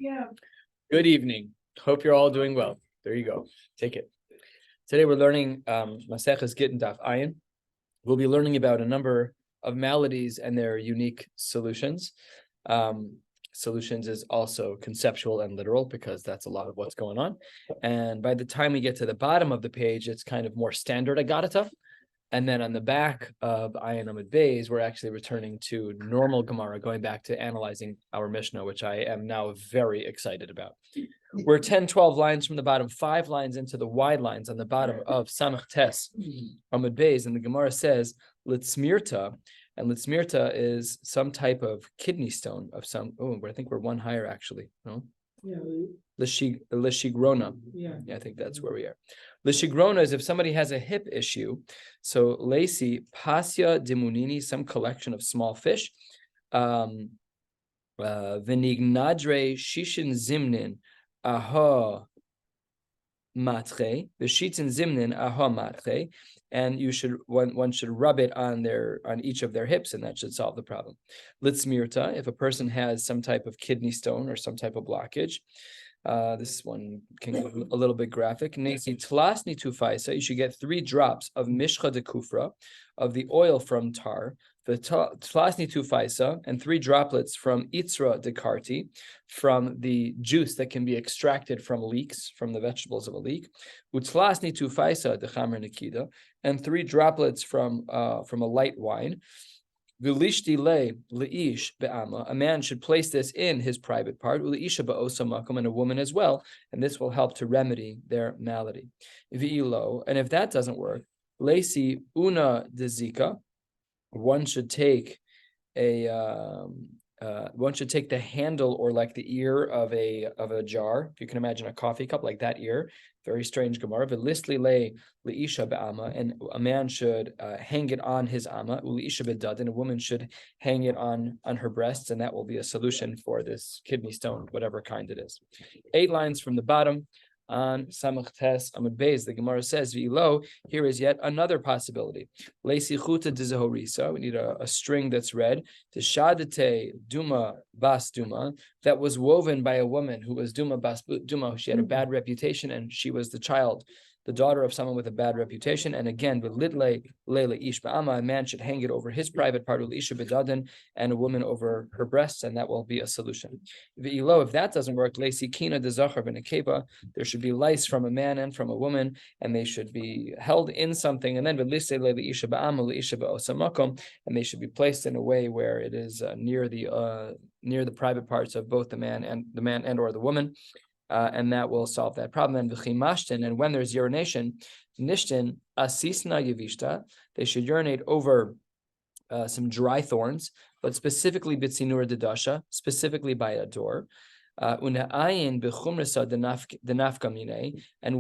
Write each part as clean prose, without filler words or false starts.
Yeah. Good evening. Hope you're all doing well. There you go. Take it. Today we're learning Maseches Gittin Daf Ayin. We'll be learning about a number of maladies and their unique solutions. Solutions is also conceptual and literal because that's a lot of what's going on. And by the time we get to the bottom of the page, it's kind of more standard agadata. And then on the back of Ayin Amud Beis, we're actually returning to normal Gemara, going back to analyzing our Mishnah, which I am now very excited about. We're 10, 12 lines from the bottom, 5 lines into the wide lines on the bottom of Samach Tes Amud Beis, and the Gemara says, Litzmirta, and Litzmirta is some type of kidney stone of some, I think we're one higher actually, no? Yeah. Lishigrona. Yeah. I think that's where we are. Lishigrona is if somebody has a hip issue. So Lacey, Pasya Dimunini, some collection of small fish. Venignadre Shishin Zimnin Aha Matre, Vishitin Zimnin Aha Matre, and one should rub it on each of their hips, and that should solve the problem. Litzmirta, if a person has some type of kidney stone or some type of blockage. This one can get a little bit graphic. You should get 3 drops of mishcha de kufra, of the oil from tar, the tlasni tufaisa, and 3 droplets from itzra de karti, from the juice that can be extracted from leeks, from the vegetables of a leek, utlasni tufaisa de chamer nikida, and 3 droplets from a light wine. V'lishti le leish be'ama, a man should place this in his private part, u'leisha ba'osa makom, and a woman as well, and this will help to remedy their malady. V'ilo, and if that doesn't work, lesi una de zika, one should take the handle or like the ear of a jar. If you can imagine a coffee cup, like that ear. Very strange Gemara. V'listli le leisha be'ama, and a man should hang it on his ama. U'leisha be'dad, and a woman should hang it on her breasts, and that will be a solution for this kidney stone, whatever kind it is. 8 lines from the bottom. On Samach Tes Amud Beis, the Gemara says, "V'ilo." Here is yet another possibility. Leisi chuta dezahorisa. We need a string that's red. Teshadete duma bas duma, that was woven by a woman who was duma bas duma. She had a bad reputation, and she was the daughter of someone with a bad reputation. And again, v'lidle leila ish ba'ama, a man should hang it over his private part, u'leisha bedadin, and a woman over her breasts, and that will be a solution. V'ilo, if that doesn't work, leisi kina de zachar v'nekeva, there should be lice from a man and from a woman, and they should be held in something, and then v'lise leila isha ba'ama leisha ba'osa makom, and they should be placed in a way where it is near the private parts of both the man and or the woman. And that will solve that problem. And when there's urination, nishtin asisna yevishta, they should urinate over some dry thorns, but specifically bitzinur dedasha, specifically by a door. And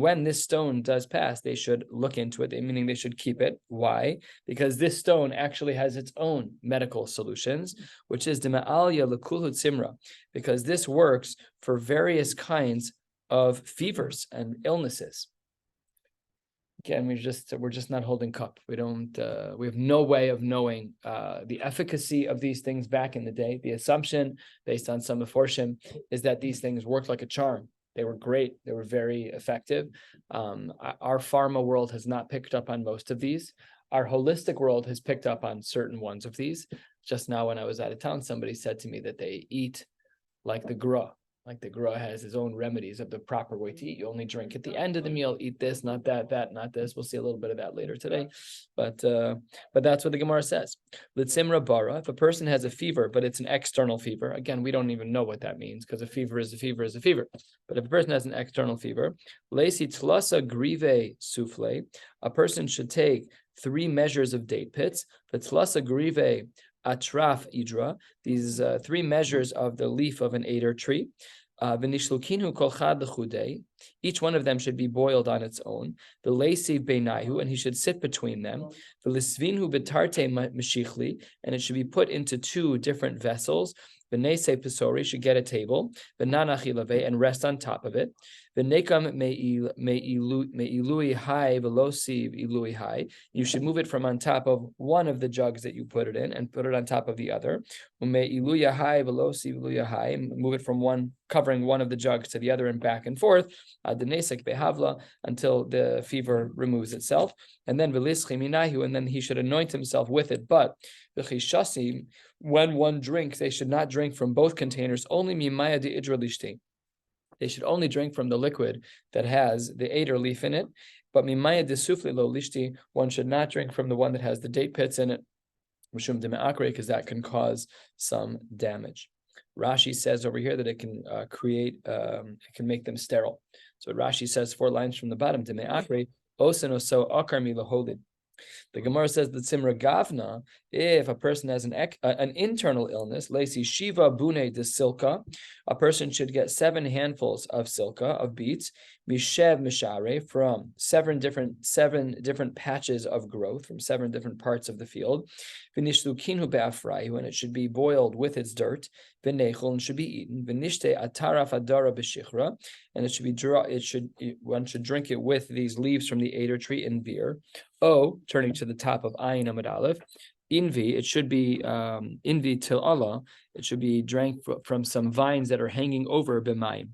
when this stone does pass, they should look into it, meaning they should keep it. Why? Because this stone actually has its own medical solutions, which is dema'alya lekulhut simra, because this works for various kinds of fevers and illnesses. Again, we're just not holding cup. We have no way of knowing the efficacy of these things back in the day. The assumption, based on some Meforshim, is that these things worked like a charm. They were great. They were very effective. Our pharma world has not picked up on most of these. Our holistic world has picked up on certain ones of these. Just now, when I was out of town, somebody said to me that they eat like the gra. Like the Gra has his own remedies of the proper way to eat. You only drink at the end of the meal, eat this, not that, not this. We'll see a little bit of that later today. But that's what the Gemara says. Litzimra bara, if a person has a fever, but it's an external fever, again, we don't even know what that means, because a fever is a fever is a fever. But if a person has an external fever, lesi tlasa grive souffle, a person should take 3 measures of date pits, but tlasa grive atraf idra, these 3 measures of the leaf of an eder tree. Each one of them should be boiled on its own. And he should sit between them. And it should be put into 2 different vessels. V'nesei pisori should get a table, v'nanachi leve, and rest on top of it. V'nekam me'ilui hai v'losiv ilui hai. You should move it from on top of one of the jugs that you put it in and put it on top of the other. Me'iluya hai v'losiv iluya hai. Move it from one, covering one of the jugs to the other and back and forth. Adnesek behavla, until the fever removes itself. And then v'lischim minahu, and then he should anoint himself with it. But v'chishasim, when one drinks, they should not drink from both containers, only mimaya de idra lishti. They should only drink from the liquid that has the eder leaf in it. But mimaya de sufli lo lishti, one should not drink from the one that has the date pits in it, because that can cause some damage. Rashi says over here that it can it can make them sterile. So Rashi says 4 lines from the bottom, deme'akre, osen oso akar mi laholid. The Gemara says that Simra Gavna, if a person has an internal illness, Lesi Shiva Bune de Silka, a person should get 7 handfuls of silka, of beets, Mishev Mishare, from 7 different patches of growth, from 7 different parts of the field, Vinishlukinhu be'afrayu, and it should be boiled with its dirt, Vinechol, and should be eaten, Vinishte Ataraf Adara Beshichra, and one should drink it with these leaves from the Eder tree in beer. Turning to the top of Ayin Amud Aleph, Invi, it should be Invi til Allah, it should be drank from some vines that are hanging over B'mayim.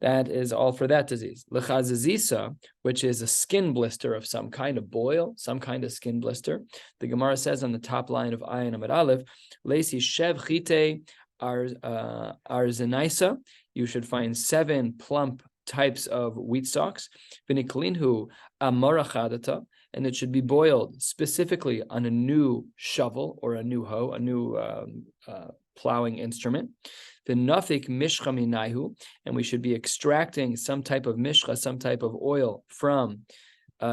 That is all for that disease. L'chazazisa, which is a skin blister of some kind of boil, some kind of skin blister. The Gemara says on the top line of Ayin Amud Aleph, Leisi shev chite arzenaisa, you should find 7 plump types of wheat stalks. V'niklinhu amorachadata, and it should be boiled specifically on a new shovel or a new hoe, a new plowing instrument. The nafik mishcha minaihu, and we should be extracting some type of mishcha, some type of oil from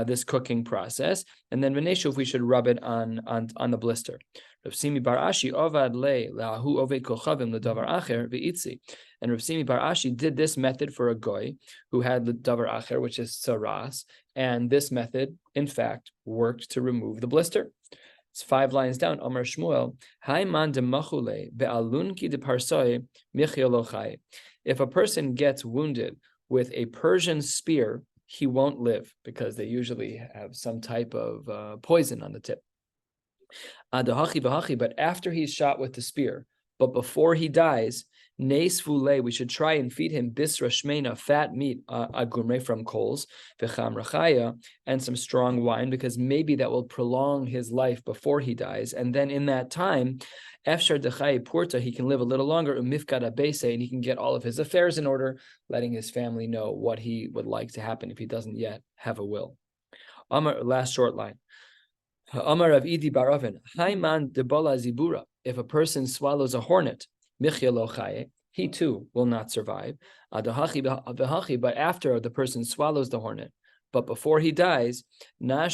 this cooking process. And then v'neshuf, we should rub it on the blister. Rav Simi bar Ashi ovad le lahu oved kochavim ledavar acher ve'itzi. And Rav Simi bar Ashi did this method for a goy who had the davar acher, which is saras, and this method, in fact, worked to remove the blister. It's 5 lines down. Amar Shmuel, Haiman de machule be'alunki de parsoi michiolochai. If a person gets wounded with a Persian spear, he won't live, because they usually have some type of poison on the tip. But after he's shot with the spear, but before he dies, Neis Vule, we should try and feed him bisra shmeina, fat meat, agurme from coals, v'cham rachaya, and some strong wine, because maybe that will prolong his life before he dies. And then in that time, efshar dechai purta, he can live a little longer, umifkad abese, and he can get all of his affairs in order, letting his family know what he would like to happen if he doesn't yet have a will. Amar, last short line. Amar of Idi Baravin, Haiman debola zibura. If a person swallows a hornet, he too will not survive. But after the person swallows the hornet, but before he dies, he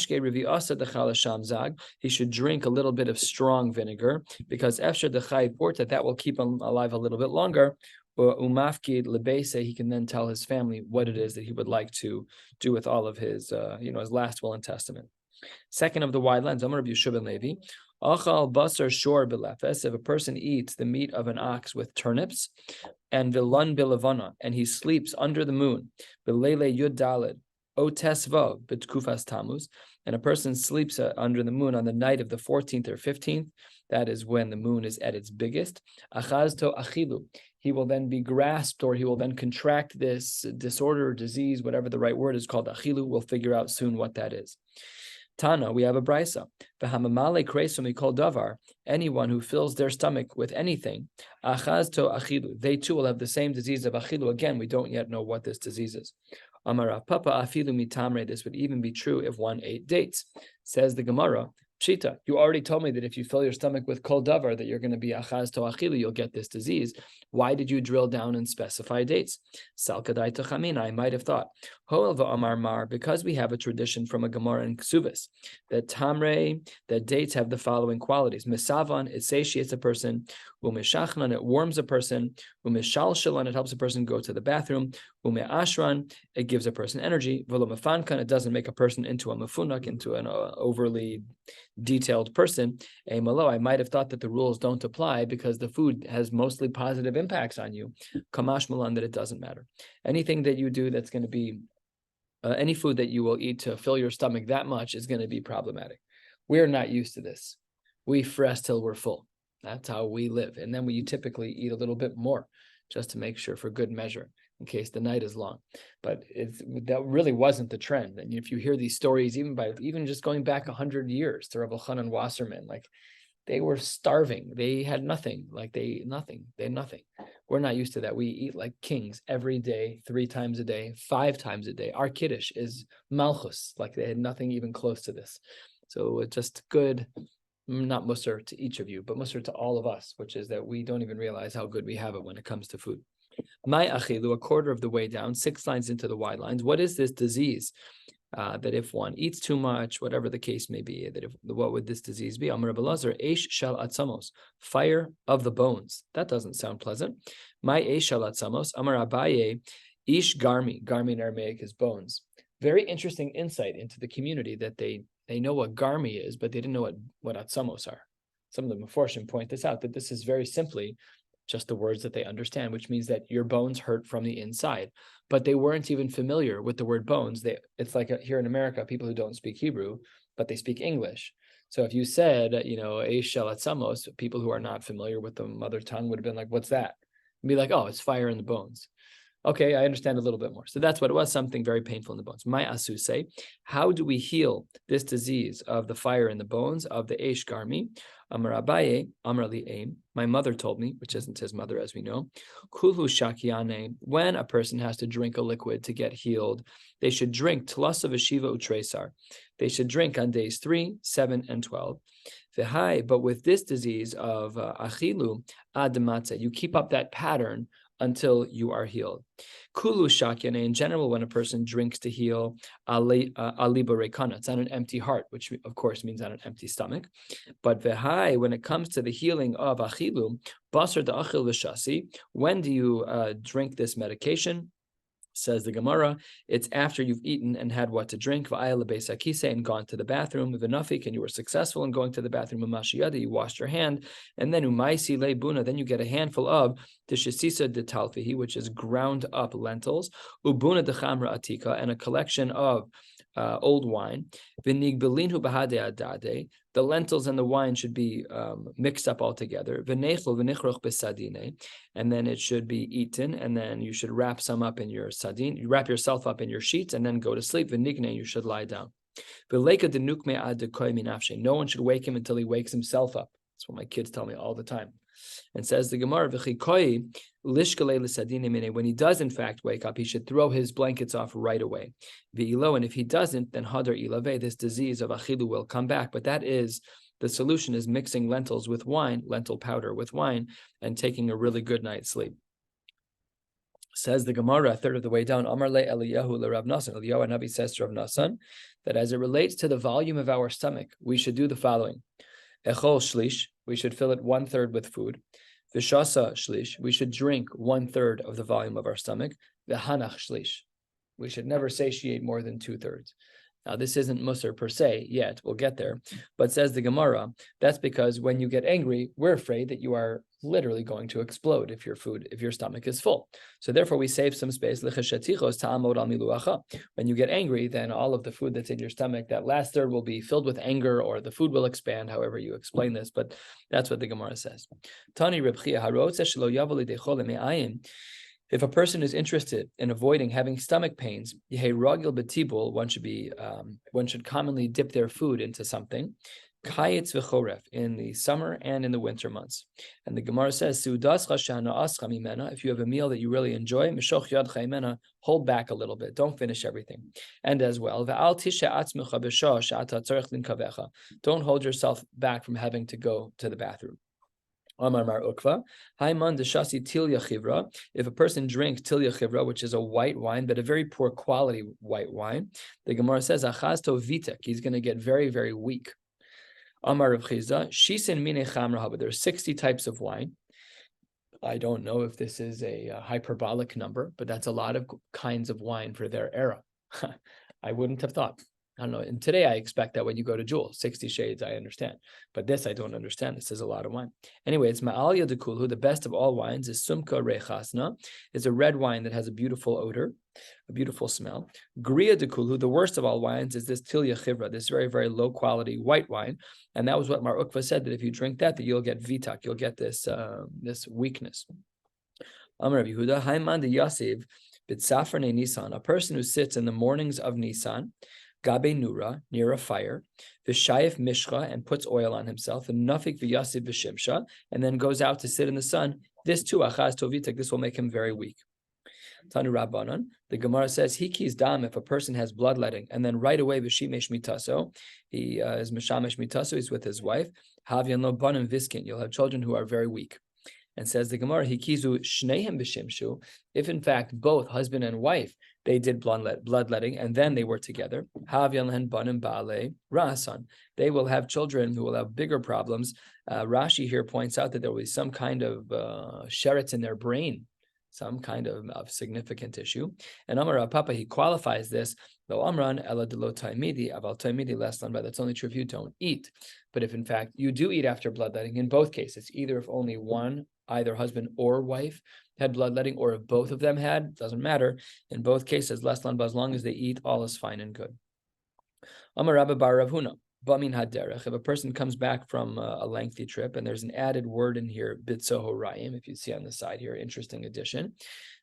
should drink a little bit of strong vinegar, because that will keep him alive a little bit longer. He can then tell his family what it is that he would like to do with all of his his last will and testament. Second of the wide lines, Amar Rabbi Yeshua ben Levi, Achal basar shor belefes, if a person eats the meat of an ox with turnips, and vilan bilavana, and he sleeps under the moon, belele yud dalid, o tesvav betkufas tamuz, and a person sleeps under the moon on the night of the 14th or 15th, that is when the moon is at its biggest, achazto achilu, he will then be grasped, or he will then contract this disorder or disease, whatever the right word is called, achilu. We'll figure out soon what that is. Tana, we have a brisa. V'hamamale kreso mikol davar. Anyone who fills their stomach with anything, achaz to achilu. They too will have the same disease of achilu. Again, we don't yet know what this disease is. Amar Papa afilu mitamre. This would even be true if one ate dates. Says the Gemara. Pshita, you already told me that if you fill your stomach with kol davar, that you're going to be achaz to achilu, you'll get this disease. Why did you drill down and specify dates? Salkadai tachamina, I might have thought. Hoel va'amar mar, because we have a tradition from a Gemara in Ksubis, that tamre, that dates have the following qualities. Mesavan, it satiates a person. Umeshachnan, it warms a person. Umeshalshalan, it helps a person go to the bathroom. Umeashran, it gives a person energy. V'lomefankan, it doesn't make a person into a mafunak, into an overly detailed person. Malo, I might have thought that the rules don't apply because the food has mostly positive impacts on you. Kamash malan, that it doesn't matter. Anything that you do that's going to be any food that you will eat to fill your stomach that much is going to be problematic. We're not used to this. We fresh till we're full. That's how we live. And then we typically eat a little bit more just to make sure, for good measure, in case the night is long. But that really wasn't the trend. And if you hear these stories, even just going back 100 years to Rabbi Chanan Wasserman, like they were starving. They had nothing. They had nothing. We're not used to that. We eat like kings every day, 3 times a day, 5 times a day. Our kiddush is malchus. Like they had nothing even close to this. So it's just good, not musar to each of you, but musar to all of us, which is that we don't even realize how good we have it when it comes to food. My achilu, a quarter of the way down, 6 lines into the wide lines. What is this disease? That if one eats too much, whatever the case may be, what would this disease be? Amar Rabbi Lazar, Eish shal atzamos, fire of the bones. That doesn't sound pleasant. My Eish shal atzamos, Amar Abaye, Ish garmi. Garmi in Aramaic is bones. Very interesting insight into the community that they know what garmi is, but they didn't know what atzamos are. Some of the Meforshim point this out, that this is very simply just the words that they understand, which means that your bones hurt from the inside. But they weren't even familiar with the word bones. It's like here in America, people who don't speak Hebrew, but they speak English. So if you said, Eish shel atzamos, people who are not familiar with the mother tongue would have been like, what's that? And be like, oh, it's fire in the bones. Okay, I understand a little bit more. So that's what it was, something very painful in the bones. My asu say, how do we heal this disease of the fire in the bones, of the Eish garmi? Amar Abaye, Amar li aim. My mother told me, which isn't his mother, as we know. Kulhu shakiane. When a person has to drink a liquid to get healed, they should drink tlas of Shiva utresar. They should drink on days 3, 7, and 12. V'hai, but with this disease of achilu ad matzah, you keep up that pattern until you are healed. Kulu shakyane, in general, when a person drinks to heal, aliba rekana, it's on an empty heart, which of course means on an empty stomach. But v'hai, when it comes to the healing of achilu, basar da'achil v'shasi, when do you drink this medication? Says the Gemara, it's after you've eaten and had what to drink, and gone to the bathroom, v'nafik, and you were successful in going to the bathroom, you washed your hand, and then umaisi lebuna, then you get a handful of tishesisa de talfihi, which is ground up lentils, ubuna de chamra atika, and a collection of old wine. V'nigbelinhu bahade adade, the lentils and the wine should be mixed up all together. V'nechel v'nichroch besadine, and then it should be eaten, and then you should wrap some up in your sadin. You wrap yourself up in your sheets, and then go to sleep. V'nigne, you should lie down. V'leika denukme ad dekoy minafshe, no one should wake him until he wakes himself up. That's what my kids tell me all the time. And says the Gemara, when he does in fact wake up, he should throw his blankets off right away. And if he doesn't, then hadar ilave, this disease of achilu will come back. But that is, the solution is mixing lentils with wine, lentil powder with wine, and taking a really good night's sleep. Says the Gemara, a third of the way down, Amar le Eliyahu le Rav Nasan. Eliyahu Nabi says to Rav Nasan that as it relates to the volume of our stomach, we should do the following. Echol shlish, we should fill it 1/3 with food. V'shasa shlish, we should drink 1/3 of the volume of our stomach. V'hanach shlish, we should never satiate more than 2/3. Now, this isn't musar per se yet, we'll get there, but says the Gemara, that's because when you get angry, we're afraid that you are literally going to explode if your stomach is full. So therefore, we save some space. When you get angry, then all of the food that's in your stomach, that last third will be filled with anger, or the food will expand, however you explain this, but that's what the Gemara says. Tani Reb Chia, if a person is interested in avoiding having stomach pains, one should commonly dip their food into something, in the summer and in the winter months. And the Gemara says, if you have a meal that you really enjoy, hold back a little bit, don't finish everything. And as well, don't hold yourself back from having to go to the bathroom. If a person drinks tilya chivra, which is a white wine, but a very poor quality white wine, the Gemara says, he's going to get very, very weak. Amar Rav Chiza, shisin mine chamra haba. There are 60 types of wine. I don't know if this is a hyperbolic number, but that's a lot of kinds of wine for their era. I wouldn't have thought. I don't know. And today I expect that when you go to Jewel, 60 shades, I understand. But this I don't understand. This is a lot of wine. Anyway, it's Ma'alya de Kulhu. The best of all wines is Sumka Rechasna. It's a red wine that has a beautiful odor, a beautiful smell. Gria de Kulhu, the worst of all wines, is this Tilya Chivra, this very, very low quality white wine. And that was what Mar Ukva said, that if you drink that you'll get vitak, you'll get this this weakness. Amar Yehuda, Haiman de Yasiv, Bitsafrene Nisan, a person who sits in the mornings of Nisan, Gabe Nura, near a fire, Vishayef Mishcha, and puts oil on himself, and Nafik Vyasiv Vishimsha, and then goes out to sit in the sun. This too, Achaz Tovitak, this will make him very weak. Tanu Rabbanon, the Gemara says, Hikis dam, if a person has bloodletting, and then right away, Vishimesh Mitaso, he is Mishamesh Mitaso, he's with his wife, Havyan lo banim viskin, you'll have children who are very weak. And says the Gemara, Hikizu Shnehem Bishimshu, if in fact both husband and wife, they did bloodletting, and then they were together, Havyan lehen banim baale rasan, they will have children who will have bigger problems. Rashi here points out that there will be some kind of sheretz in their brain, some kind of significant issue. And Amar Papa, he qualifies this, though Amran ela de lo taimidi, aval taimidi less than, but that's only true if you don't eat. But if in fact you do eat after bloodletting, in both cases, either if only one, either husband or wife had bloodletting, or if both of them had, doesn't matter. In both cases, less than, but as long as they eat, all is fine and good. Amar Rabba bar Rav Huna, Bamin haderech, if a person comes back from a lengthy trip, and there's an added word in here, bitzoho rayim, if you see on the side here, interesting addition.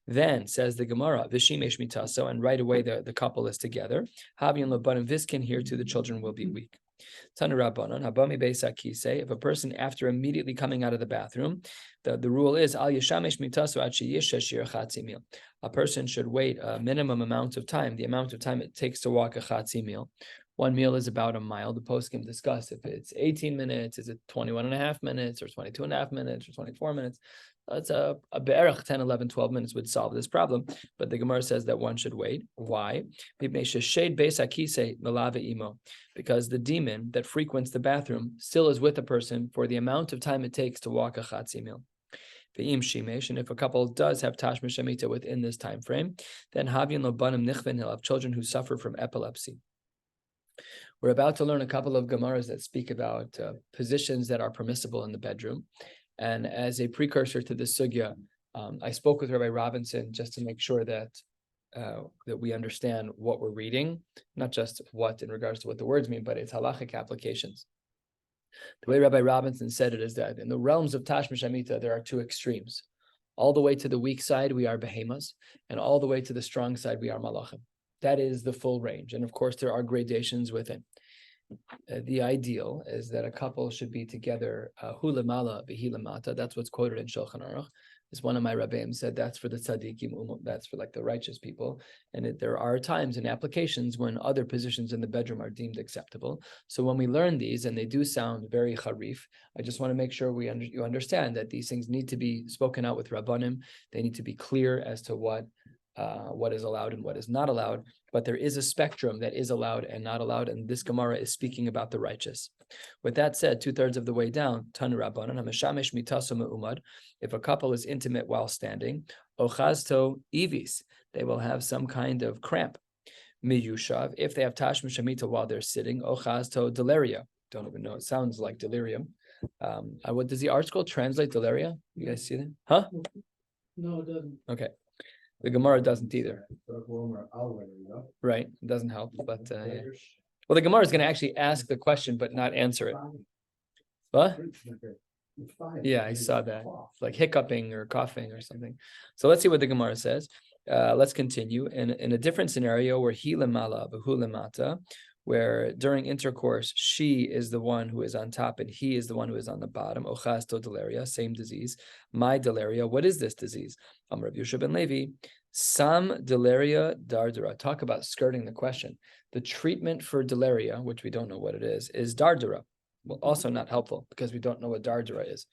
Then says the Gemara, Vishimesh mitaso, and right away the couple is together. Havian labanim viskin, here too the children will be weak. Tanu Rabbanon, Habami Beisa Kise, if a person after immediately coming out of the bathroom, the rule is Al Yeshamesh Mitasu Ad Sheyishashir Chatzi Meal. A person should wait a minimum amount of time, the amount of time it takes to walk a Chatzi meal. One meal is about a mile. The poskim discuss if it's 18 minutes, is it 21 and a half minutes, or 22 and a half minutes, or 24 minutes. It's a be'erach 10, 11, 12 minutes would solve this problem. But the Gemara says that one should wait. Why? Because the demon that frequents the bathroom still is with the person for the amount of time it takes to walk a chatzi meal. And if a couple does have tashmish shamita within this time frame, then havyan lo banim nichven, he'll have children who suffer from epilepsy. We're about to learn a couple of Gemaras that speak about positions that are permissible in the bedroom. And as a precursor to this sugya, I spoke with Rabbi Robinson just to make sure that we understand what we're reading, not just what in regards to what the words mean, but its halachic applications. The way Rabbi Robinson said it is that in the realms of Tashmish Amita, there are two extremes. All the way to the weak side, we are behemoths, and all the way to the strong side, we are malachim. That is the full range. And of course, there are gradations within. The ideal is that a couple should be together, hu lemala v'hi lemata. That's what's quoted in Shulchan Aruch. As one of my rabbeim said, that's for the tzaddikim, that's for like the righteous people. And there are times and applications when other positions in the bedroom are deemed acceptable. So when we learn these, and they do sound very harif, I just want to make sure you understand that these things need to be spoken out with rabbanim. They need to be clear as to what is allowed and what is not allowed, but there is a spectrum that is allowed and not allowed, and this Gemara is speaking about the righteous. With that said, 2/3 of the way down, Tanu Rabbanan, Hameshamesh mitaso me'umad, if a couple is intimate while standing, ochazto ivis, they will have some kind of cramp. Miyushav, if they have tashmish shamita while they're sitting, ochazto deleria, don't even know, it sounds like delirium. What does the article translate deleria? You guys see that? Huh? No, it doesn't. Okay. The Gemara doesn't either. Right, it doesn't help, but yeah. Well, the Gemara is going to actually ask the question but not answer it. What? Yeah, I saw that. Like hiccuping or coughing or something. So let's see what the Gemara says. Let's continue. In a different scenario where hi lemala v'hu lemata, where during intercourse, she is the one who is on top and he is the one who is on the bottom. Ochazto deleria, same disease. My deleria, what is this disease? Rav Yosha ben Levi, Sam deleria dardura. Talk about skirting the question. The treatment for deleria, which we don't know what it is dardura. Well, also not helpful because we don't know what dardura is.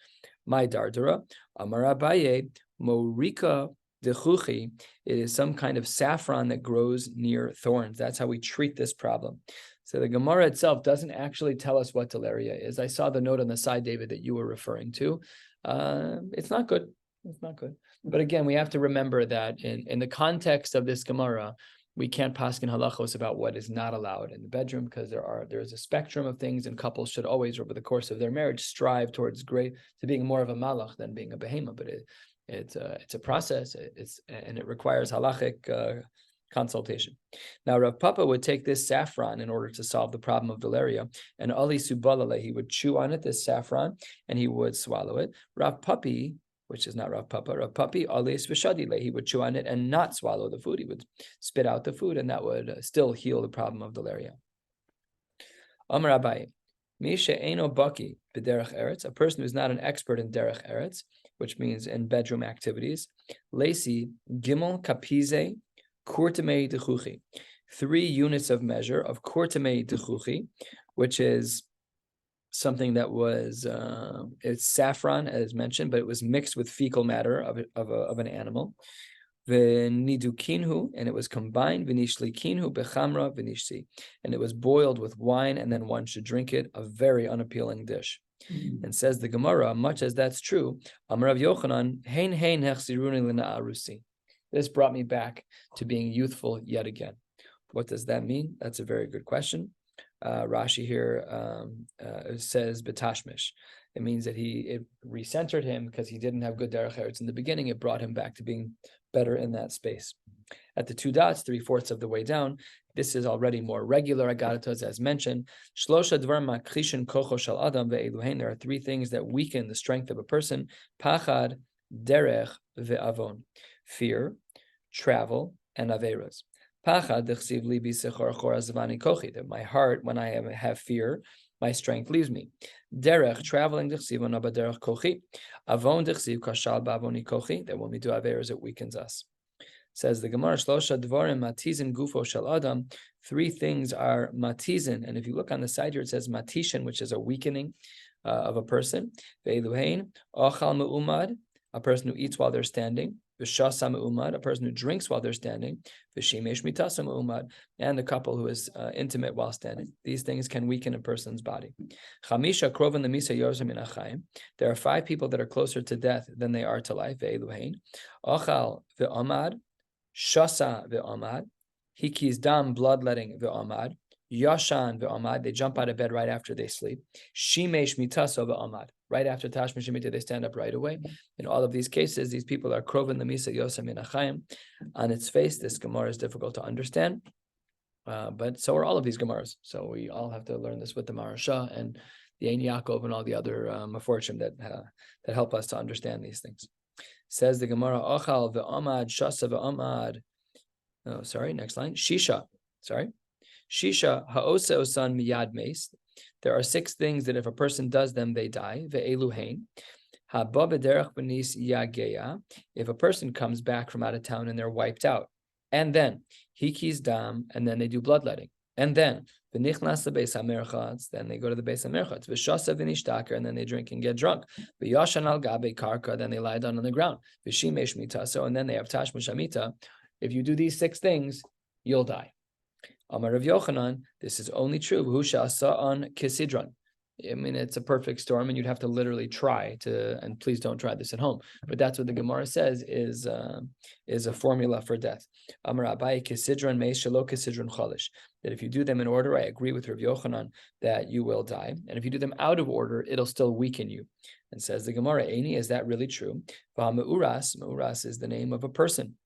My dardura, Amar Abaye, morika dechuchi, it is some kind of saffron that grows near thorns. That's how we treat this problem. So the Gemara itself doesn't actually tell us what deleria is. I saw the note on the side, David, that you were referring to. It's not good. It's not good. But again, we have to remember that in the context of this Gemara, we can't paskin halachos about what is not allowed in the bedroom, because there's a spectrum of things, and couples should always, over the course of their marriage, strive towards to being more of a malach than being a behema. But it's a process. And it requires halachic consultation. Now, Rav Papa would take this saffron in order to solve the problem of deleria, and Ali Subalale, he would chew on it, this saffron, and he would swallow it. Rav Papi, which is not Rav Papa, Rav Papi, Alis Vishadile, he would chew on it and not swallow the food. He would spit out the food, and that would still heal the problem of deleria. Amar Abaye, Misha Eino Baki B'derech Eretz, a person who's not an expert in derech eretz, which means in bedroom activities. Lesi Gimel Kapize Kurtamei Dechuchi, 3 units of measure of Kurtamei Dechuchi, which is something that was it's saffron, as mentioned, but it was mixed with fecal matter of an animal. V'nidukinhu, and it was combined. V'nishlikinhu bechamra v'nishsi, and it was boiled with wine, and then one should drink it. A very unappealing dish. And says the Gemara, much as that's true, Amar Rav Yochanan, hein hechsiruni l'na'arusi. This brought me back to being youthful yet again. What does that mean? That's a very good question. Rashi here says betashmish. It means that it recentered him because he didn't have good derech eretz in the beginning. It brought him back to being better in that space. At the 2 dots, 3/4 of the way down, this is already more regular agadatos, as mentioned. Shlosha dvar makrishin kocho shel adam ve'eluhen. There are 3 things that weaken the strength of a person: pachad, derech, ve'avon. Fear, travel, and averas. Pachad dechsiv libi sechor chor azvani kochi. That my heart, when I have fear, my strength leaves me. Derech, traveling, dechsiv onaba derech kochi. Avon dechsiv kashal bavoni kochi. That when we do averas, it weakens us. Says the Gemara, Shlosha dvarim matizin gufo shel adam. 3 things are matizin, and if you look on the side here, it says matishin, which is a weakening of a person. Ve'eluhein ochal me'umad, a person who eats while they're standing. V'shasa me'umad, a person who drinks while they're standing. V'shimesh mitasa me'umad, and the couple who is intimate while standing. These things can weaken a person's body. Chamisha krovan lemisa yorzim min achayim. There are 5 people that are closer to death than they are to life. Ve'eluhein ochal ve'amad, shasa ve'amad, hikis dam, bloodletting ve'amad, yashan ve'amad, they jump out of bed right after they sleep. Shimesh mitasa ve'amad, right after tashmish shemita, they stand up right away. In all of these cases, these people are kroven lemisa yosem min achayim. On its face, this Gemara is difficult to understand, but so are all of these Gemaras. So we all have to learn this with the Marasha and the Ein Yaakov and all the other Meforshim that help us to understand these things. Says the Gemara, Ochal ve'amad, shasa ve'amad. Oh, sorry, next line. Shisha, ha'ose osan miyad meis. There are 6 things that if a person does them, they die. Ve'eluhein. Haba b'derech b'nis yageya. If a person comes back from out of town and they're wiped out. And then, hikis dam, and then they do bloodletting. And then, v'nichnas lebeis hamerchatz, then they go to the beis hamerchatz. V'shasa v'nishtaker, and then they drink and get drunk. V'yashan al gabe karka, then they lie down on the ground. V'shimesh mitaso, and then they have tashmish amita. If you do these 6 things, you'll die. Amar Rav Yochanan, this is only true. V'husha sa'an kisidron. I mean, it's a perfect storm, and you'd have to literally try to. And please don't try this at home. But that's what the Gemara says is a formula for death. Amar Abaye kisidron meis shelo kisidron cholish. That if you do them in order, I agree with Rav Yochanan that you will die, and if you do them out of order, it'll still weaken you. And says the Gemara, Eini, is that really true? Meuras is the name of a person.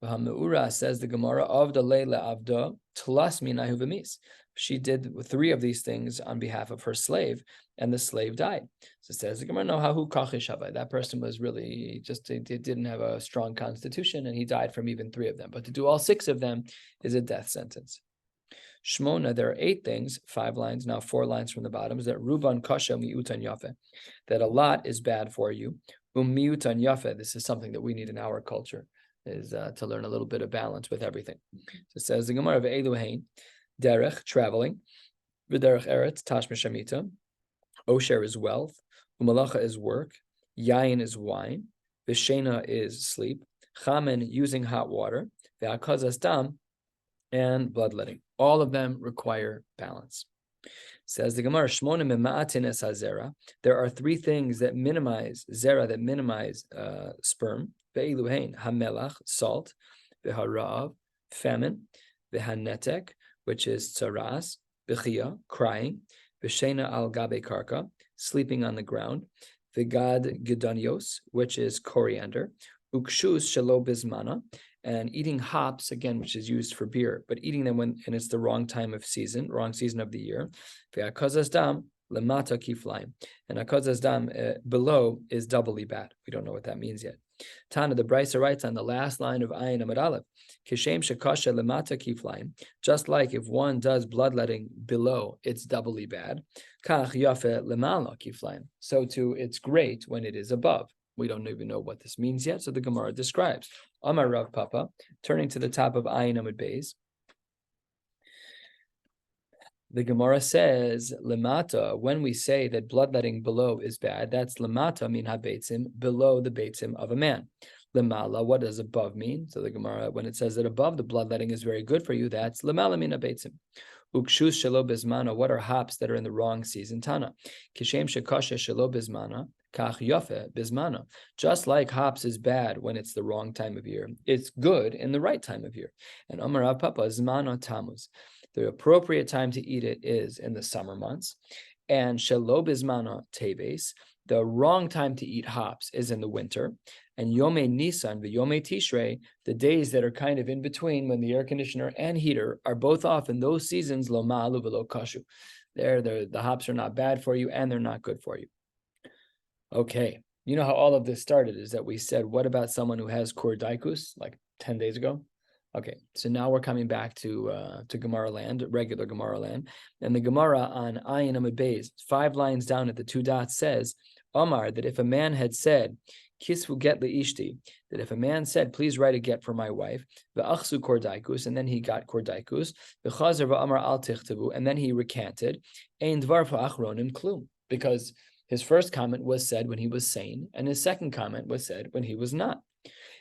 Says the Gemara, of the Leila Avda Tlas Minahu V'mis. She did 3 of these things on behalf of her slave, and the slave died. So says the Gemara, no, Hahu Kachish Havai. That person was really didn't have a strong constitution, and he died from even 3 of them. But to do all 6 of them is a death sentence. Shmona, there are 8 things, 5 lines, now 4 lines from the bottom, is that Ruban Kasha Miutan Yafe, that a lot is bad for you. Miutan Yafe, this is something that we need in our culture, is to learn a little bit of balance with everything. So it says the Gemara of Eluhain, derech, traveling, v'derech eretz, tashmish amita, osher is wealth, umalacha is work, yayin is wine, v'shena is sleep, chamen, using hot water, v'akazas dam, and bloodletting. All of them require balance. Says the Gemara, Shmona mema'atin es hazera. There are three things that minimize zera, that minimize sperm. Ve'iluhein, hamelach, salt, v'harav, famine, v'hanetek, which is tsaras, v'chia, crying, v'shena al gabe karka, sleeping on the ground, v'gad gedanios, which is coriander, ukshus shelo bizmana, and eating hops, again, which is used for beer, but eating them when and it's the wrong time of season, wrong season of the year. Ve'akazas dam lemata kiflaim, and akazas dam below is doubly bad. We don't know what that means yet. Tana, the Brisa writes on the last line of Ayin Amud Aleph, Kishem shekasha lemata kiflaim, just like if one does bloodletting below, it's doubly bad. Kach yafe lemala kiflaim, so too it's great when it is above. We don't even know what this means yet, so the Gemara describes. Amar Rav Papa, turning to the top of Ayin Amud Beis, the Gemara says, Lemata, when we say that bloodletting below is bad, that's Lemata min ha-beitzim, below the beitzim of a man. Lemala, what does above mean? So the Gemara, when it says that above the bloodletting is very good for you, that's Lemala min ha-beitzim. Ukshus shelo bizmana, what are hops that are in the wrong season? Tana. Kishem shekasha shelo bizmana, kach yafe bizmana. Just like hops is bad when it's the wrong time of year, it's good in the right time of year. And Amar Rav Papa, zmana tamuz. The appropriate time to eat it is in the summer months. And shelo bizmana teves, the wrong time to eat hops is in the winter. And Yomei Nisan, the Yomei Tishrei, the days that are kind of in between when the air conditioner and heater are both off in those seasons, lo ma'alu v'lo kashu. The hops are not bad for you and they're not good for you. Okay, you know how all of this started is that we said, what about someone who has kordaikus, like 10 days ago? Okay, so now we're coming back to Gemara land, regular Gemara land. And the Gemara on Ayin Amud Beis, 5 lines down at the 2 dots says, Omar, that if a man had said, Kisvu get leishti, that if a man said, please write a get for my wife, ve'achsu kordaikus, and then he got kordaikus, ve'chazer va'amar al tichtavu, and then he recanted, ein dvar fa'achronim klum, because his first comment was said when he was sane, and his second comment was said when he was not.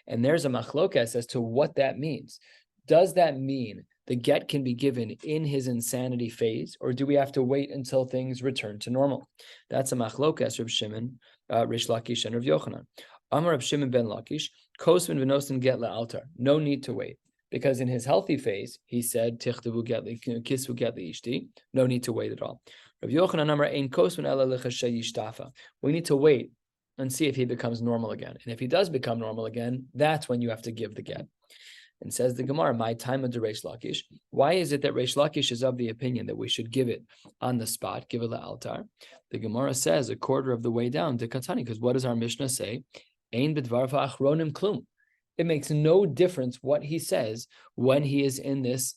And there's a machlokas as to what that means. Does that mean the get can be given in his insanity phase, or do we have to wait until things return to normal? That's a machlokas, Reb Shimon, Rish Lakish, and Rav Yochanan. Amar Reb Shimon ben Lakish, kosvin v'nosin get le'altar. No need to wait, because in his healthy phase, he said tichtavu get kisvu get leishti. No need to wait at all. Rav Yochanan Amar ein kosvin ela lechashay yishtafa. We need to wait and see if he becomes normal again. And if he does become normal again, that's when you have to give the get. And says the Gemara, my time of the Reish Lakish. Why is it that Reish Lakish is of the opinion that we should give it on the spot, give it altar? The Gemara says a quarter of the way down to Katani, because what does our Mishnah say? Ein b'dvar v'achronim klum. It makes no difference what he says when he is in this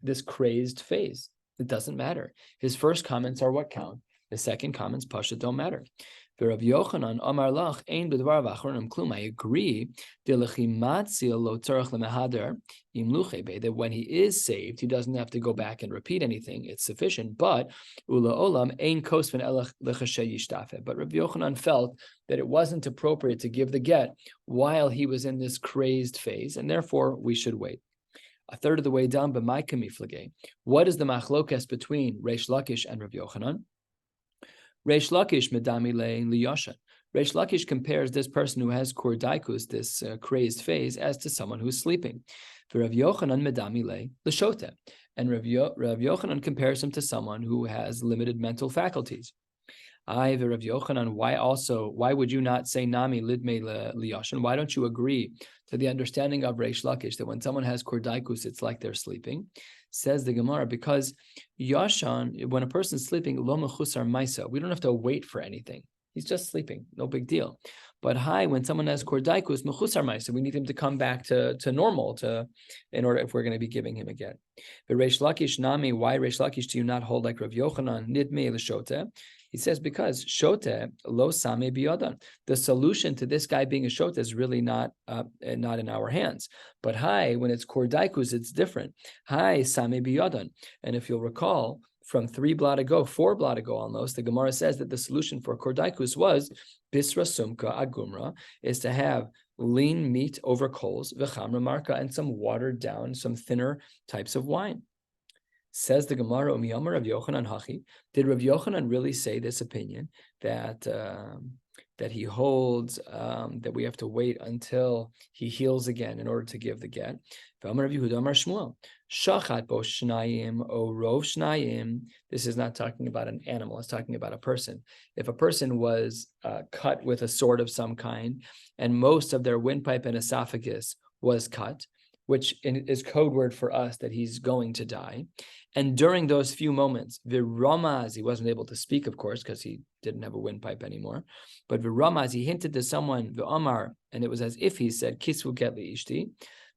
this crazed phase. It doesn't matter. His first comments are what count. The second comments, Pasha, don't matter. Rav Yochanan Amar Lach Ein B'Dvar V'Achronim Klum. I agree that when he is saved, he doesn't have to go back and repeat anything. It's sufficient. But Ula Olam Ein Kosven Elach Lechashay Yishtafe. But Rav Yochanan felt that it wasn't appropriate to give the get while he was in this crazed phase, and therefore we should wait. A third of the way down, B'Maika Miflagei. What is the machlokas between Reish Lakish and Rav Yochanan? Reish Lakish medami lein liyashan. Reish Lakish compares this person who has kordaikus, this crazed phase, as to someone who's sleeping. For Rav Yochanan medami le l'shote, and Rav Yochanan compares him to someone who has limited mental faculties. I, Rav Yochanan, why would you not say nami lidme liyashan? Why don't you agree to the understanding of Reish Lakish that when someone has kordaikus, it's like they're sleeping? Says the Gemara, because Yashan, when a person's sleeping, lo mechusar maisa, we don't have to wait for anything. He's just sleeping, no big deal. But when someone has kordaikus, mechusar maisa, we need him to come back to normal in order if we're going to be giving him a get. But Reish Lakish nami, why Reish Lakish do you not hold like Rav Yochanan nidmei l'shote? He says because shote lo same biyodan. The solution to this guy being a shote is really not in our hands. But when it's kordaikus, it's different. Same biyodan. And if you'll recall, from 4 blot ago almost, the Gemara says that the solution for kordaikus was bisra sumka agumra, is to have lean meat over coals, v'chamra marka, and some watered down, some thinner types of wine. Says the Gemara, Umiyamar Rav Yochanan Hachi. Did Rav Yochanan really say this opinion that that he holds that we have to wait until he heals again in order to give the get? V'amar Rav Yehuda Amar Shmuel, Shachat bo shnayim o rov shnayim. This is not talking about an animal, it's talking about a person. If a person was cut with a sword of some kind, and most of their windpipe and esophagus was cut, which is code word for us that he's going to die. And during those few moments, Viramaz, he wasn't able to speak, of course, because he didn't have a windpipe anymore. But Viramaz, he hinted to someone, V'amar, and it was as if he said, Kisvu get li ishti.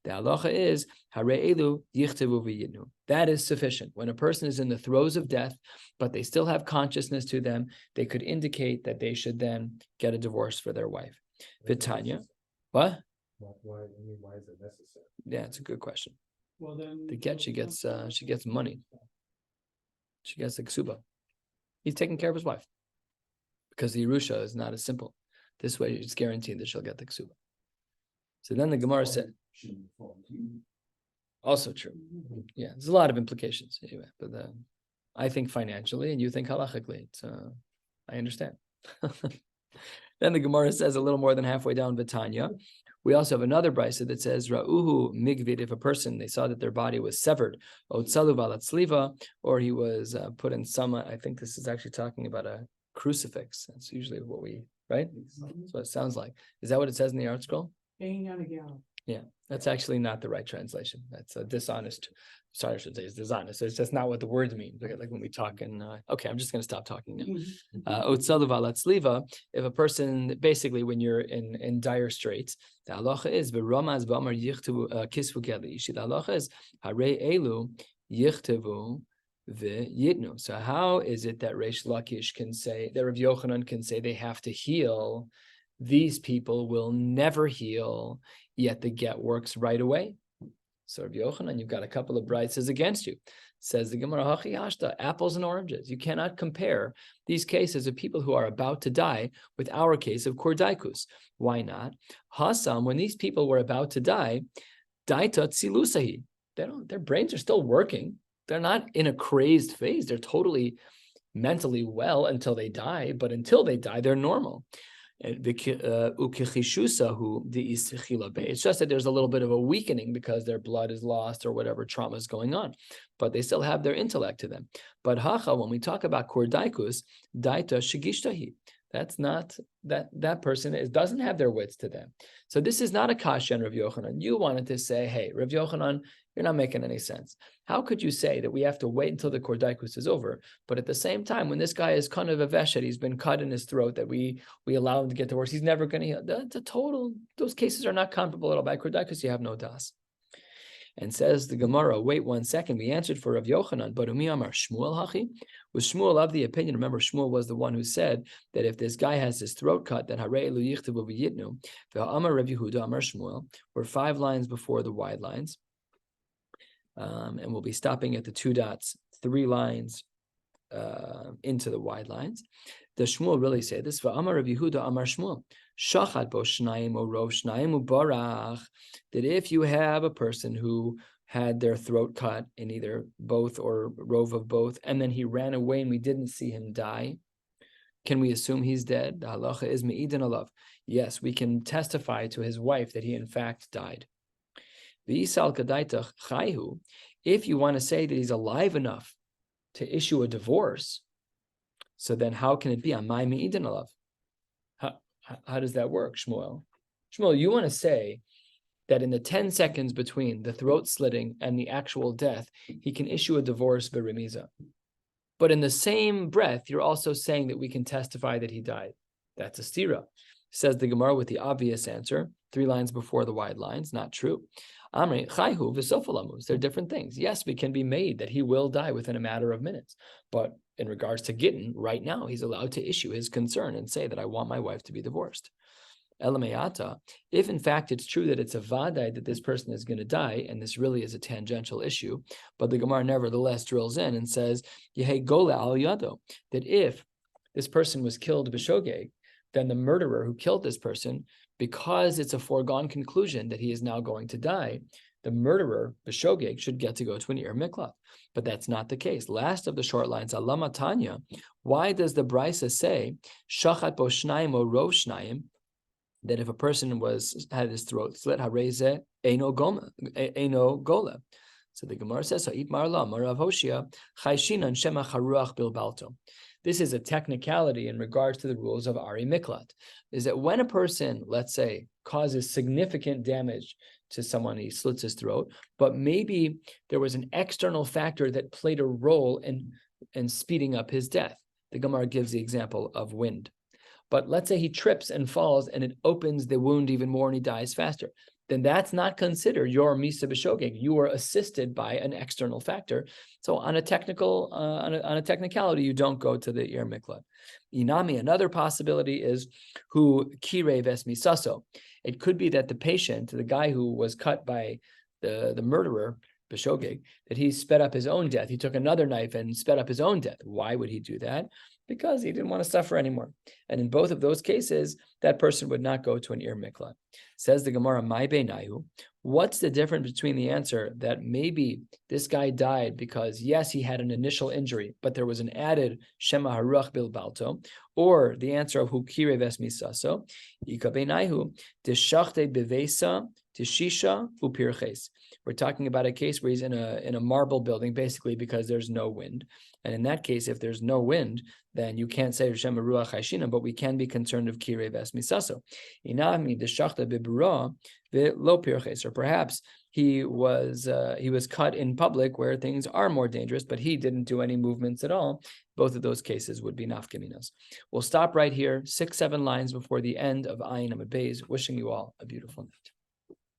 The halacha is, Hare elu yichtavu v'yidnu. That is sufficient. When a person is in the throes of death, but they still have consciousness to them, they could indicate that they should then get a divorce for their wife. Vitanya, what? Why is it necessary? Yeah, it's a good question. Well, then The get, she gets money. She gets the ksuba. He's taking care of his wife because the Yerusha is not as simple. This way, it's guaranteed that she'll get the ksuba. So then the Gemara said, also true. Yeah, there's a lot of implications anyway. But I think financially, and you think halachically. It's, I understand. Then the Gemara says a little more than halfway down Vitanya. We also have another brisa that says Ra'uhu migvid, if a person, they saw that their body was severed, Otsalu valatzliva, or he was put in some, I think this is actually talking about a crucifix. That's usually what we, right? That's what it sounds like. Is that what it says in the art scroll? hanging on a gallows. Yeah, that's actually not the right translation. That's a dishonest. Sorry, I should say it's dishonest. It's just not what the words mean. Like when we talk in, okay, I'm just going to stop talking now. Otsalu valatzliva, if a person, basically when you're in dire straits, the halacha is, v'ramaz v'amar yichtavu kisvu geli. The halacha is, hare elu yichtavu v'yitnu. So how is it that Reish Lakish can say, that Rav Yochanan can say they have to heal? These people will never heal, yet the get works right away. So Rabbi Yochanan, you've got a couple of brises against you. Says the Gemara, Hachi Hashta, apples and oranges. You cannot compare these cases of people who are about to die with our case of Kordaikus. Why not? Hasam, when these people were about to die, Daita Tsilusahi. Their brains are still working. They're not in a crazed phase. They're totally mentally well until they die, but until they die, they're normal. It's just that there's a little bit of a weakening because their blood is lost or whatever trauma is going on, but they still have their intellect to them. But hacha, when we talk about kordaikus, daita shigishtahi. That's not that person doesn't have their wits to them. So this is not a kasha on Rav Yochanan. You wanted to say, hey, Rav Yochanan, you're not making any sense. How could you say that we have to wait until the kordaikus is over, but at the same time, when this guy is kind of a veshet, he's been cut in his throat, that we allow him to get divorced, he's never going to heal. Those cases are not comparable at all. By kordaikus, you have no das. And says the Gemara, wait 1 second, we answered for Rav Yochanan, but Umi Amar Shmuel Hachi? Was Shmuel of the opinion, remember Shmuel was the one who said that if this guy has his throat cut, then Harei Elu Yichtavu V'Yitnu, V'Amar Rav Yehuda Amar Shmuel, we're 5 lines before the wide lines. And we'll be stopping at the 2 dots, 3 lines into the wide lines. Does Shmuel really say this? V'Amar Rav Yehuda Amar Shmuel, Shachat bo shnayim o rov shnayim ubarach. That if you have a person who had their throat cut in either both or rov of both, and then he ran away and we didn't see him die, can we assume he's dead? The halacha is me'idin alav. Yes, we can testify to his wife that he in fact died. V'isal kadaitach chayhu. If you want to say that he's alive enough to issue a divorce, so then how can it be amai me'idin alav? How does that work, Shmuel? Shmuel, you want to say that in the 10 seconds between the throat slitting and the actual death, he can issue a divorce beremiza. But in the same breath, you're also saying that we can testify that he died. That's a stira. Says the Gemara with the obvious answer, 3 lines before the wide lines, not true. Amri chayhu v'sofalamus. They're different things. Yes, we can be made that he will die within a matter of minutes. But in regards to Gittin, right now, he's allowed to issue his concern and say that I want my wife to be divorced. Elamayata, if in fact it's true that it's a vadai that this person is going to die, and this really is a tangential issue, but the Gemara nevertheless drills in and says, Yehe gola al yado, that if this person was killed b'shogeg, then the murderer who killed this person because it's a foregone conclusion that he is now going to die, the murderer, B'shogeg, should get to go to an Ir Miklat. But that's not the case. Last of the short lines, Alama Tanya, why does the Brisa say, Shachat bo shnayim o rov shnayim, that if a person had his throat slit, hareze eino gola. So the Gemara says, Ha'it marla, Marav Hoshia, Chayshinan shema charuach bilbalto. This is a technicality in regards to the rules of Ari Miklat, is that when a person, let's say, causes significant damage to someone, he slits his throat, but maybe there was an external factor that played a role in speeding up his death. The Gemara gives the example of wind. But let's say he trips and falls and it opens the wound even more and he dies faster. Then that's not considered your misa b'shogeg. You were assisted by an external factor. So on a technicality, you don't go to the Ir Miklat. Inami, another possibility is hu kirei ves misaso. It could be that the patient, the guy who was cut by the murderer, b'shogeg, that he sped up his own death. He took another knife and sped up his own death. Why would he do that? Because he didn't want to suffer anymore. And in both of those cases, that person would not go to an Ir Miklat. Says the Gemara, Mai beinayu. What's the difference between the answer that maybe this guy died because, yes, he had an initial injury, but there was an added Shema Haruach Bilbalto, or the answer of Hukire Ves Misaso, Ika beinayu, Tishachte Bevesa, Tishisha, Upirches. We're talking about a case where he's in a marble building, basically because there's no wind. And in that case, if there's no wind, then you can't say Shema Ruach Haishina, but we can be concerned of Kirei Ves Misaso. Inami Deshachta Bibra Lo Pirches, or perhaps he was cut in public where things are more dangerous, but he didn't do any movements at all. Both of those cases would be nafkaminas. We'll stop right here, 6-7 lines before the end of Ayin Amud Beis. Wishing you all a beautiful night.